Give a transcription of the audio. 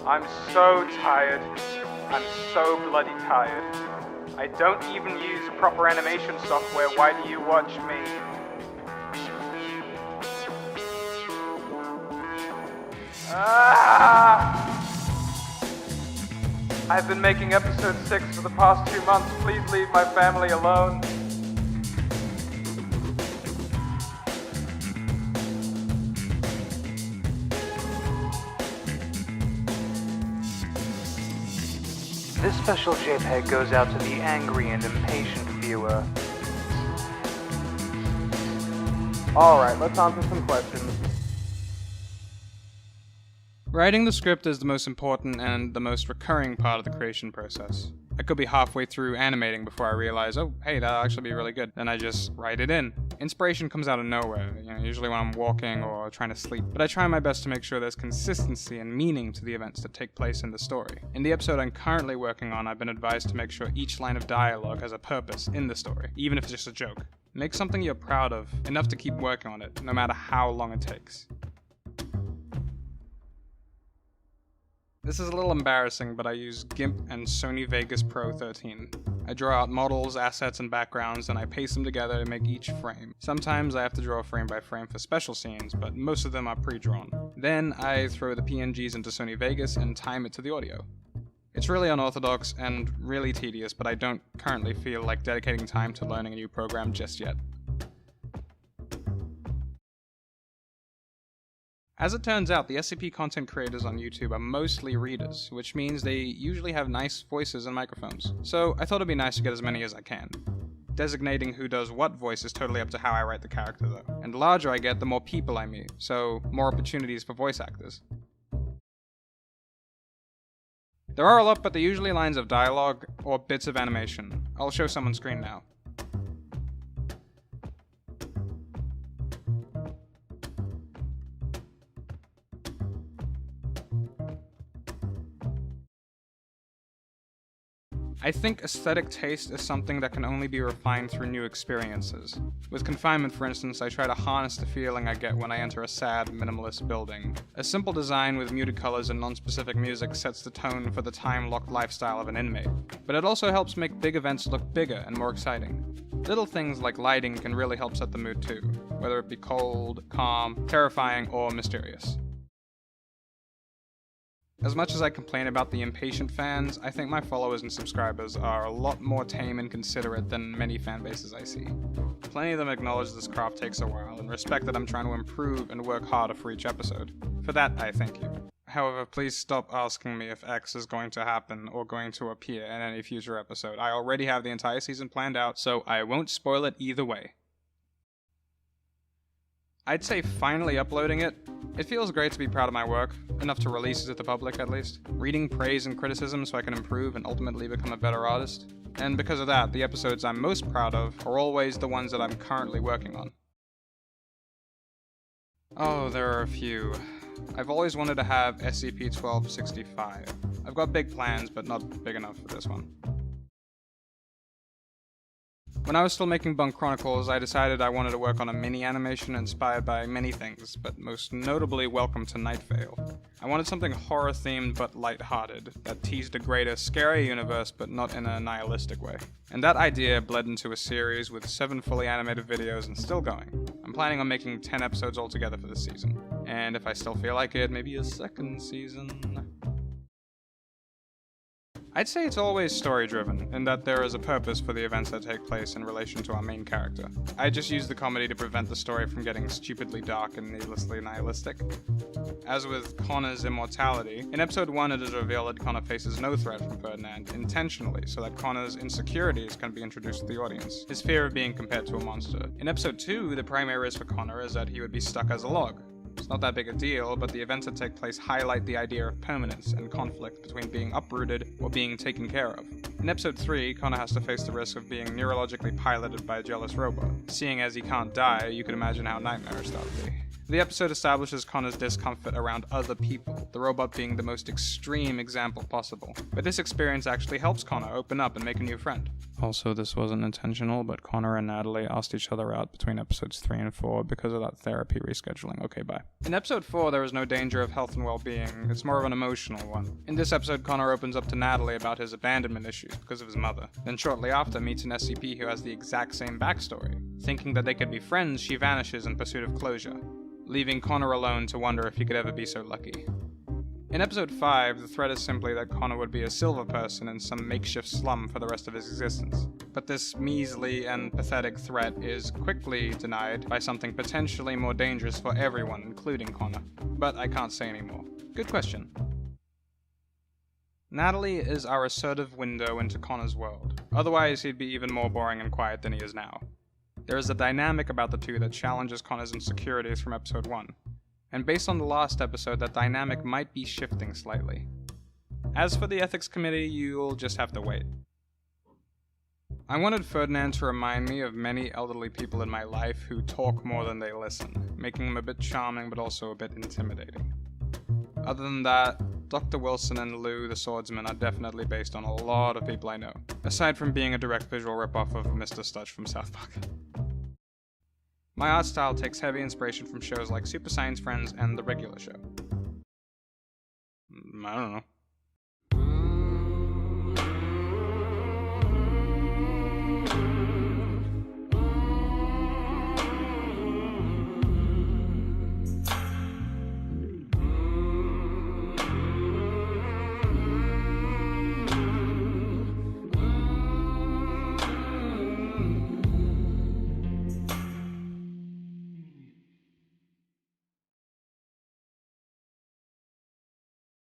I'm so tired. I'm so bloody tired. I don't even use proper animation software. Why do you watch me? I've been making episode 6 for the past 2 months. Please leave my family alone. This special JPEG goes out to the angry and impatient viewer. Alright, let's answer some questions. Writing the script is the most important and the most recurring part of the creation process. I could be halfway through animating before I realize, oh, hey, that'll actually be really good. Then I just write it in. Inspiration comes out of nowhere, usually when I'm walking or trying to sleep. But I try my best to make sure there's consistency and meaning to the events that take place in the story. In the episode I'm currently working on, I've been advised to make sure each line of dialogue has a purpose in the story, even if it's just a joke. Make something you're proud of, enough to keep working on it, no matter how long it takes. This is a little embarrassing, but I use GIMP and Sony Vegas Pro 13. I draw out models, assets, and backgrounds, and I paste them together to make each frame. Sometimes I have to draw frame by frame for special scenes, but most of them are pre-drawn. Then I throw the PNGs into Sony Vegas and time it to the audio. It's really unorthodox and really tedious, but I don't currently feel like dedicating time to learning a new program just yet. As it turns out, the SCP content creators on YouTube are mostly readers, which means they usually have nice voices and microphones. So I thought it'd be nice to get as many as I can. Designating who does what voice is totally up to how I write the character though. And the larger I get, the more people I meet, so more opportunities for voice actors. There are a lot, but they're usually lines of dialogue or bits of animation. I'll show some on screen now. I think aesthetic taste is something that can only be refined through new experiences. With Confinement, for instance, I try to harness the feeling I get when I enter a sad, minimalist building. A simple design with muted colors and non-specific music sets the tone for the time-locked lifestyle of an inmate. But it also helps make big events look bigger and more exciting. Little things like lighting can really help set the mood too, whether it be cold, calm, terrifying, or mysterious. As much as I complain about the impatient fans, I think my followers and subscribers are a lot more tame and considerate than many fanbases I see. Plenty of them acknowledge this craft takes a while, and respect that I'm trying to improve and work harder for each episode. For that, I thank you. However, please stop asking me if X is going to happen or going to appear in any future episode. I already have the entire season planned out, so I won't spoil it either way. I'd say finally uploading it. It feels great to be proud of my work, enough to release it to the public at least. Reading praise and criticism so I can improve and ultimately become a better artist. And because of that, the episodes I'm most proud of are always the ones that I'm currently working on. Oh, there are a few. I've always wanted to have SCP-1265. I've got big plans, but not big enough for this one. When I was still making Bung Chronicles, I decided I wanted to work on a mini animation inspired by many things, but most notably Welcome to Night Vale. I wanted something horror-themed but light-hearted, that teased a greater, scary universe but not in a nihilistic way. And that idea bled into a series with 7 fully animated videos and still going. I'm planning on making 10 episodes altogether for this season. And if I still feel like it, maybe a second season. I'd say it's always story-driven, in that there is a purpose for the events that take place in relation to our main character. I just use the comedy to prevent the story from getting stupidly dark and needlessly nihilistic. As with Connor's immortality, in episode 1 it is revealed that Connor faces no threat from Ferdinand, intentionally, so that Connor's insecurities can be introduced to the audience, his fear of being compared to a monster. In episode 2, the primary risk for Connor is that he would be stuck as a log. It's not that big a deal, but the events that take place highlight the idea of permanence and conflict between being uprooted or being taken care of. In episode 3, Connor has to face the risk of being neurologically piloted by a jealous robot. Seeing as he can't die, you can imagine how nightmarish that would be. The episode establishes Connor's discomfort around other people, the robot being the most extreme example possible. But this experience actually helps Connor open up and make a new friend. Also, this wasn't intentional, but Connor and Natalie asked each other out between episodes 3 and 4 because of that therapy rescheduling. Okay, bye. In episode 4, there is no danger of health and well-being. It's more of an emotional one. In this episode, Connor opens up to Natalie about his abandonment issues because of his mother. Then shortly after, meets an SCP who has the exact same backstory. Thinking that they could be friends, she vanishes in pursuit of closure, leaving Connor alone to wonder if he could ever be so lucky. In episode 5, the threat is simply that Connor would be a silver person in some makeshift slum for the rest of his existence. But this measly and pathetic threat is quickly denied by something potentially more dangerous for everyone, including Connor. But I can't say anymore. Good question. Natalie is our assertive window into Connor's world. Otherwise, he'd be even more boring and quiet than he is now. There is a dynamic about the two that challenges Connor's insecurities from episode 1. And based on the last episode, that dynamic might be shifting slightly. As for the ethics committee, you'll just have to wait. I wanted Ferdinand to remind me of many elderly people in my life who talk more than they listen, making them a bit charming but also a bit intimidating. Other than that, Dr. Wilson and Lou the Swordsman are definitely based on a lot of people I know, aside from being a direct visual ripoff of Mr. Stutch from South Park. My art style takes heavy inspiration from shows like Super Science Friends and The Regular Show. I don't know.